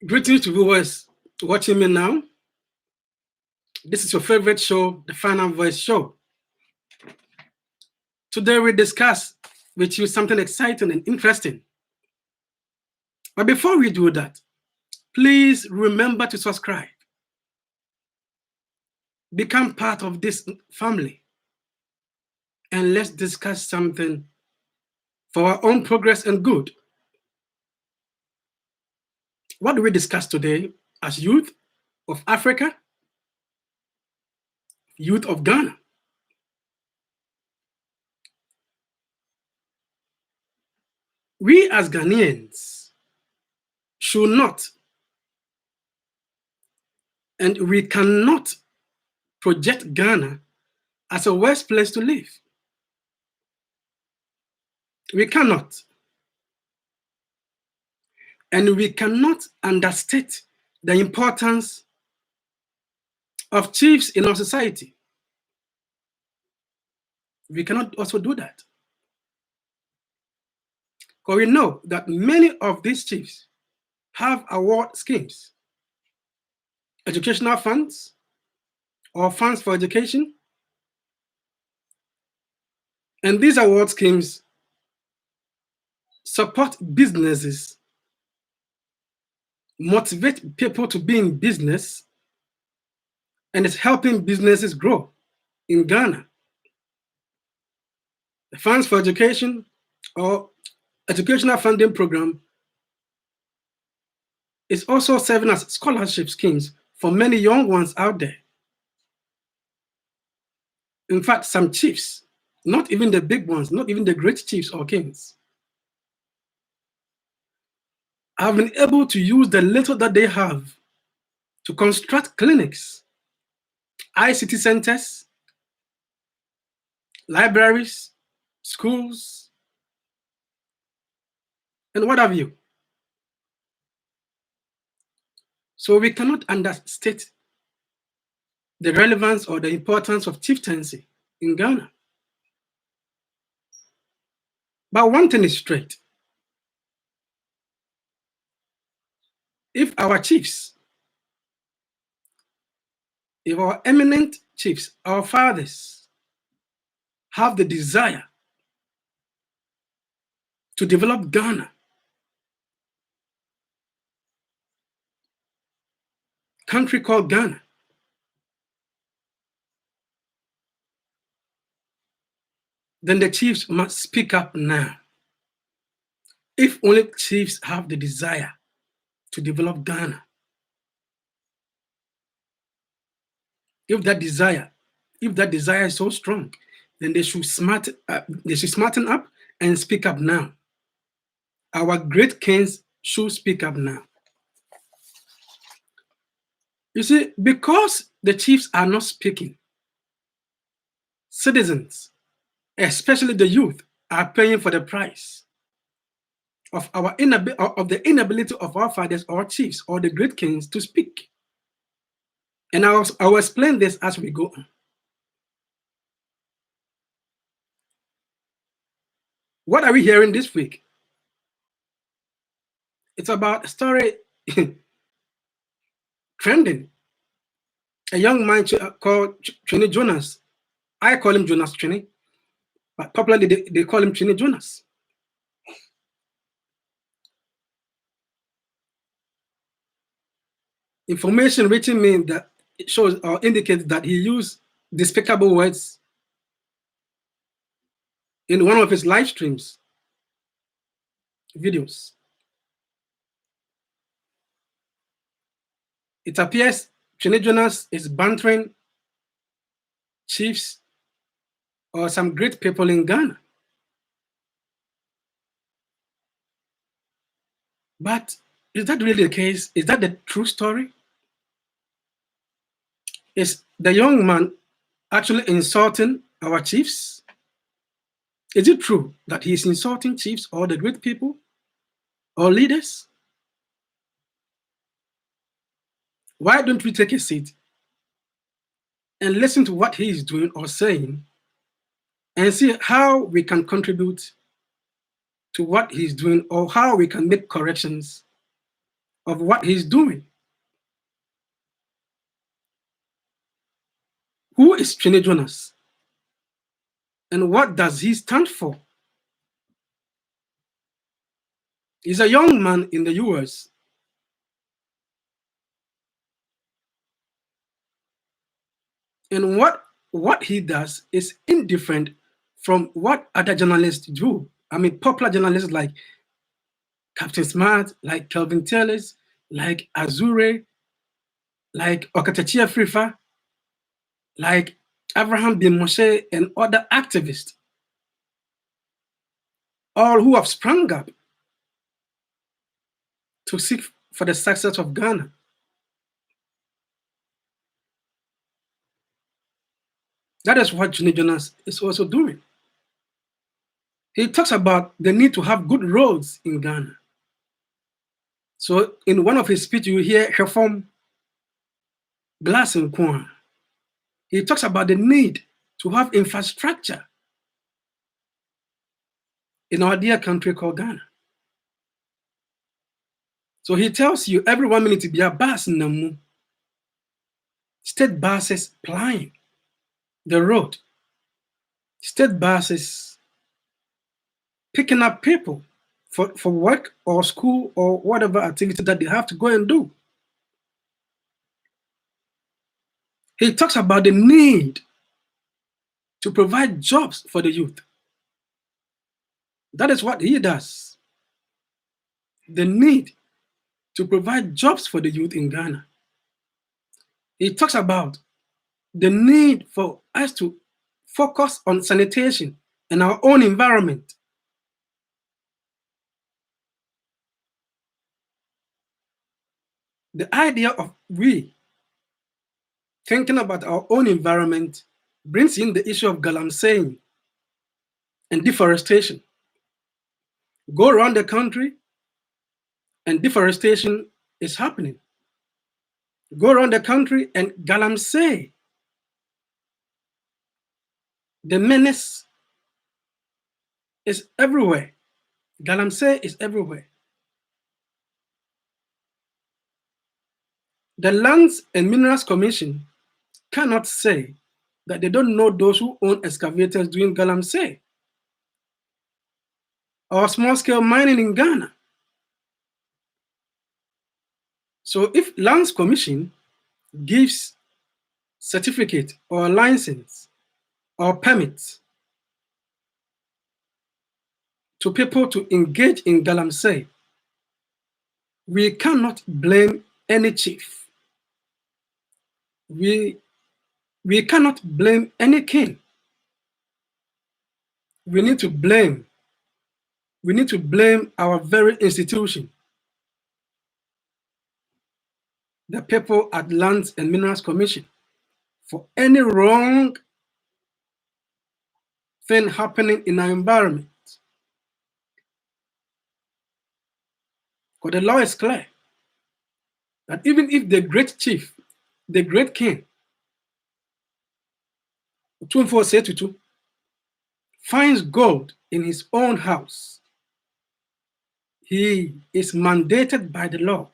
Greetings to viewers watching me now. This is your favorite show, the Final Voice Show. Today we discuss with you something exciting and interesting. But before we do that, please remember to subscribe. Become part of this family. And let's discuss something for our own progress and good. What do we discuss today as youth of Africa, youth of Ghana? We as Ghanaians should not and we cannot project Ghana as a worst place to live. We cannot. And we cannot understate the importance of chiefs in our society. We cannot also do that. Because we know that many of these chiefs have award schemes, educational funds, or funds for education. And these award schemes support businesses, motivate people to be in business, and it's helping businesses grow in Ghana. The funds for education or educational funding program is also serving as scholarship schemes for many young ones out there. In fact, some chiefs, not even the big ones, not even the great chiefs or kings, have been able to use the little that they have to construct clinics, ICT centers, libraries, schools, and what have you. So we cannot understate the relevance or the importance of chieftaincy in Ghana. But one thing is straight. If our chiefs, if our eminent chiefs, our fathers, have the desire to develop Ghana, country called Ghana, then the chiefs must speak up now. If only chiefs have the desire to develop Ghana, if that desire is so strong, then they should smarten up and speak up now. Our great kings should speak up now. You see, because the chiefs are not speaking, citizens, especially the youth, are paying for the price of the inability of our fathers or chiefs or the great kings to speak. And I'll explain this as we go on. What are we hearing this week? It's about a story trending. A young man called Trini Jonas. I call him Jonas Trini, but popularly they call him Trini Jonas. Information reaching me that it shows or indicates that he used despicable words in one of his live streams videos. It appears Trini Jonas is bantering chiefs or some great people in Ghana. But is that really the case? Is that the true story? Is the young man actually insulting our chiefs? Is it true that he is insulting chiefs or the great people or leaders? Why don't we take a seat and listen to what he is doing or saying and see how we can contribute to what he's doing or how we can make corrections of what he's doing. Who is Trini Jonas? And what does he stand for? He's a young man in the US. And what he does is indifferent from what other journalists do. I mean, popular journalists like Captain Smart, like Kelvin Tellers, like Azure, like Okatachia Frifa, like Abraham bin Moshe, and other activists, all who have sprung up to seek for the success of Ghana. That is what Trini Jonas is also doing. He talks about the need to have good roads in Ghana. So in one of his speeches, you hear Reform Glass and Kwan. He talks about the need to have infrastructure in our dear country called Ghana. So he tells you every 1 minute to be a bus in Namu. State buses plying the road. State buses picking up people for work or school or whatever activity that they have to go and do. He talks about the need to provide jobs for the youth. That is what he does. The need to provide jobs for the youth in Ghana. He talks about the need for us to focus on sanitation and our own environment. The idea of we thinking about our own environment brings in the issue of galamseying and deforestation. Go around the country and deforestation is happening. Go around the country and galamsey, the menace is everywhere. Galamsey is everywhere. The Lands and Minerals Commission cannot say that they don't know those who own excavators doing galamsey or small-scale mining in Ghana. So if Lands Commission gives certificate or license or permits to people to engage in galamsey, we cannot blame any chief. We cannot blame any king. We need to blame our very institution, the people at Lands and Minerals Commission, for any wrong thing happening in our environment. Because the law is clear that even if the great chief, the great king, finds gold in his own house, he is mandated by the law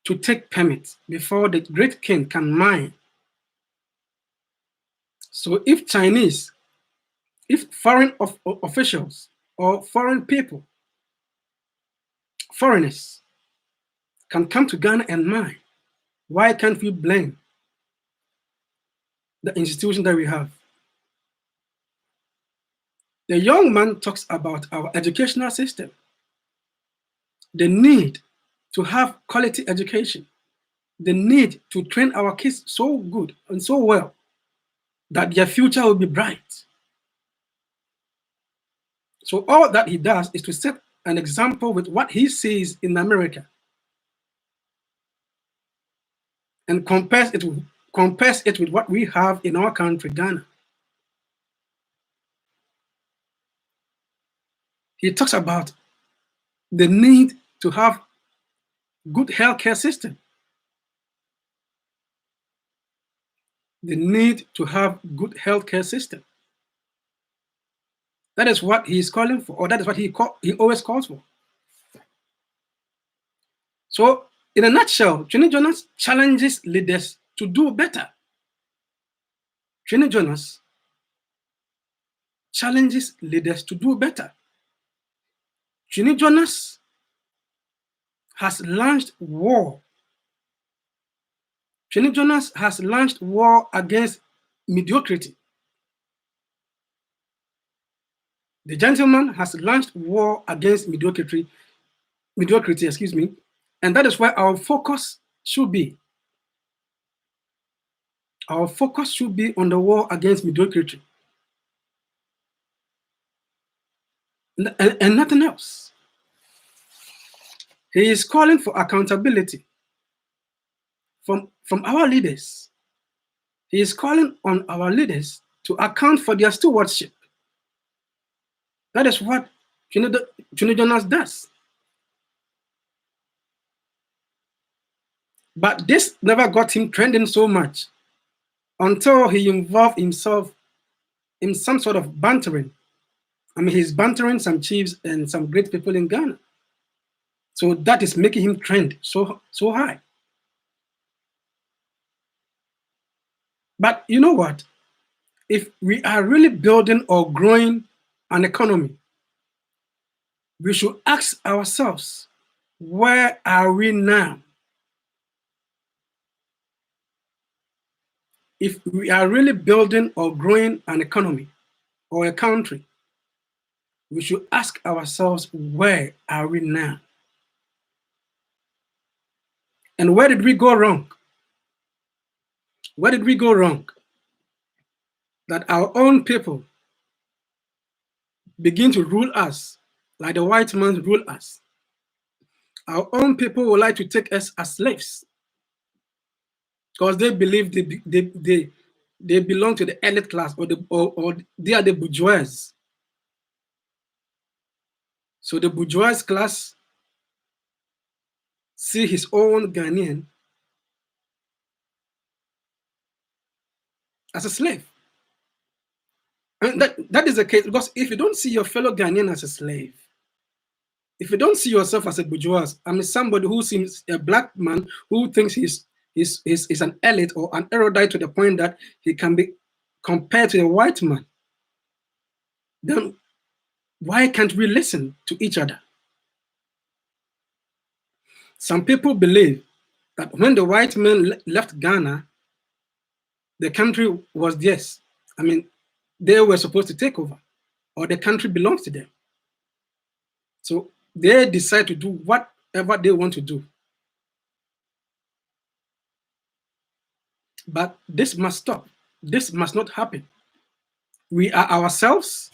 to take permits before the great king can mine. So if foreign officials or foreign people, foreigners can come to Ghana and mine, why can't we blame the institution that we have? The young man talks about our educational system, the need to have quality education, the need to train our kids so good and so well that their future will be bright. So all that he does is to set an example with what he sees in America and compares it with what we have in our country, Ghana. He talks about the need to have good healthcare system, the need to have good healthcare system. That is what he is calling for, or that is what he always calls for. So, in a nutshell, Trini Jonas challenges leaders to do better. Trini Jonas challenges leaders to do better. Trini Jonas has launched war. Trini Jonas has launched war against mediocrity. The gentleman has launched war against mediocrity, and that is where our focus should be. Our focus should be on the war against mediocrity, and nothing else. He is calling for accountability from our leaders. He is calling on our leaders to account for their stewardship. That is what Trini Jonas does. But this never got him trending so much until he involved himself in some sort of bantering. I mean, he's bantering some chiefs and some great people in Ghana. So that is making him trend so high. But you know what? If we are really building or growing an economy, we should ask ourselves, where are we now? If we are really building or growing an economy or a country, we should ask ourselves, where are we now? And where did we go wrong? Where did we go wrong? That our own people begin to rule us like the white man rule us. Our own people would like to take us as slaves because they believe they belong to the elite class, or they are the bourgeois. So the bourgeois class see his own Ghanaian as a slave. And that is the case, because if you don't see your fellow Ghanaian as a slave, if you don't see yourself as a bourgeois, I mean somebody who seems a black man who thinks he's an elite or an erudite to the point that he can be compared to a white man, then why can't we listen to each other? Some people believe that when the white men left Ghana, the country was theirs. I mean, they were supposed to take over, or the country belongs to them. So they decide to do whatever they want to do. But this must stop. This must not happen. We are ourselves.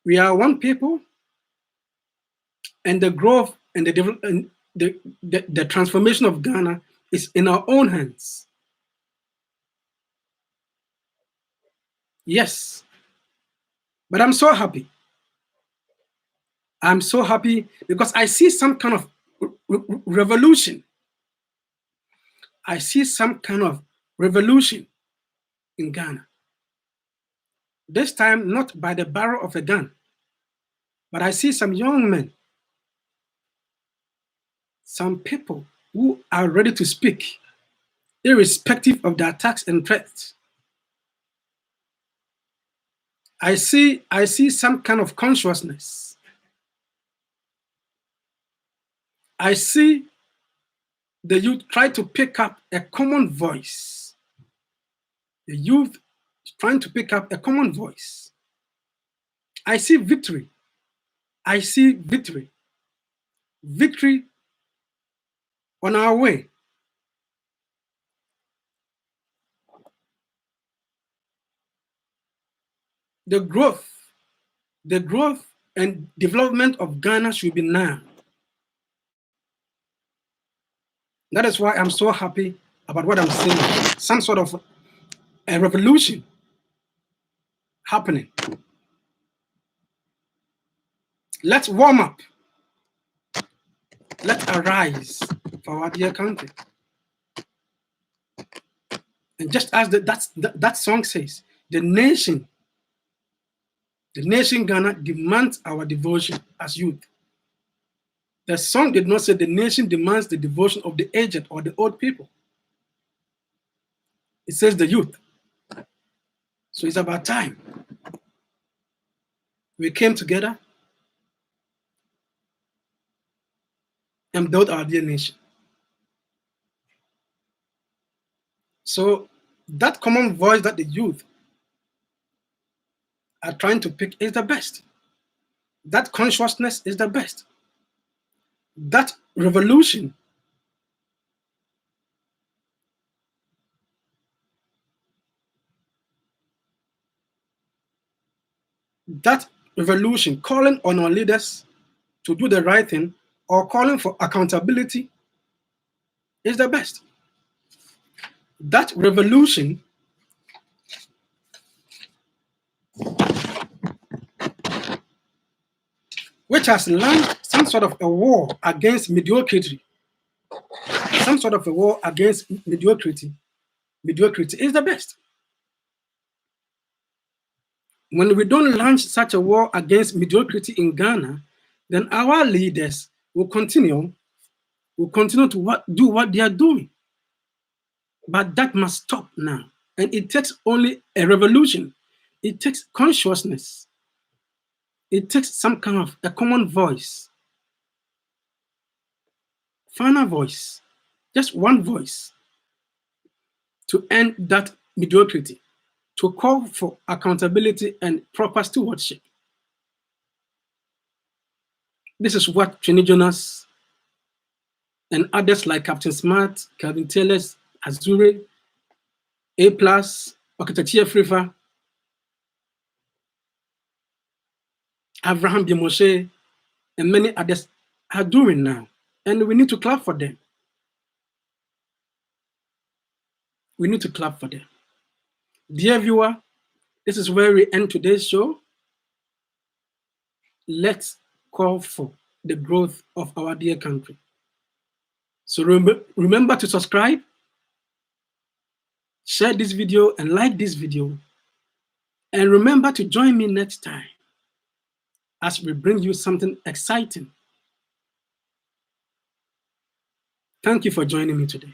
We are one people, and the growth and the transformation of Ghana is in our own hands. Yes. But I'm so happy. I'm so happy because I see some kind of revolution. I see some kind of revolution in Ghana. This time, not by the barrel of a gun, but I see some young men, some people who are ready to speak, irrespective of the attacks and threats. I see some kind of consciousness. I see the youth try to pick up a common voice. The youth trying to pick up a common voice. I see victory. I see victory. Victory on our way. The growth and development of Ghana should be now. That is why I'm so happy about what I'm seeing. Some sort of a revolution happening. Let's warm up. Let's arise for our dear country. And just as that song says, the nation Ghana demands our devotion as youth. The song did not say the nation demands the devotion of the aged or the old people. It says the youth. So it's about time we came together and built our dear nation. So that common voice that the youth are trying to pick is the best. That consciousness is the best. That revolution calling on our leaders to do the right thing or calling for accountability is the best. That revolution which has launched some sort of a war against mediocrity, some sort of a war against mediocrity is the best. When we don't launch such a war against mediocrity in Ghana, then our leaders will continue to do what they are doing. But that must stop now. And it takes only a revolution. It takes consciousness. It takes some kind of a common voice. Final voice. Just one voice to end that mediocrity, to call for accountability and proper stewardship. This is what Trini Jonas and others like Captain Smart, Calvin Taylor, Azure, A+, Okitachia Frifa, Abraham Biamoshe, and many others are doing now. And we need to clap for them. We need to clap for them. Dear viewer, this is where we end today's show. Let's call for the growth of our dear country. So remember to subscribe, share this video, and like this video. And remember to join me next time as we bring you something exciting. Thank you for joining me today.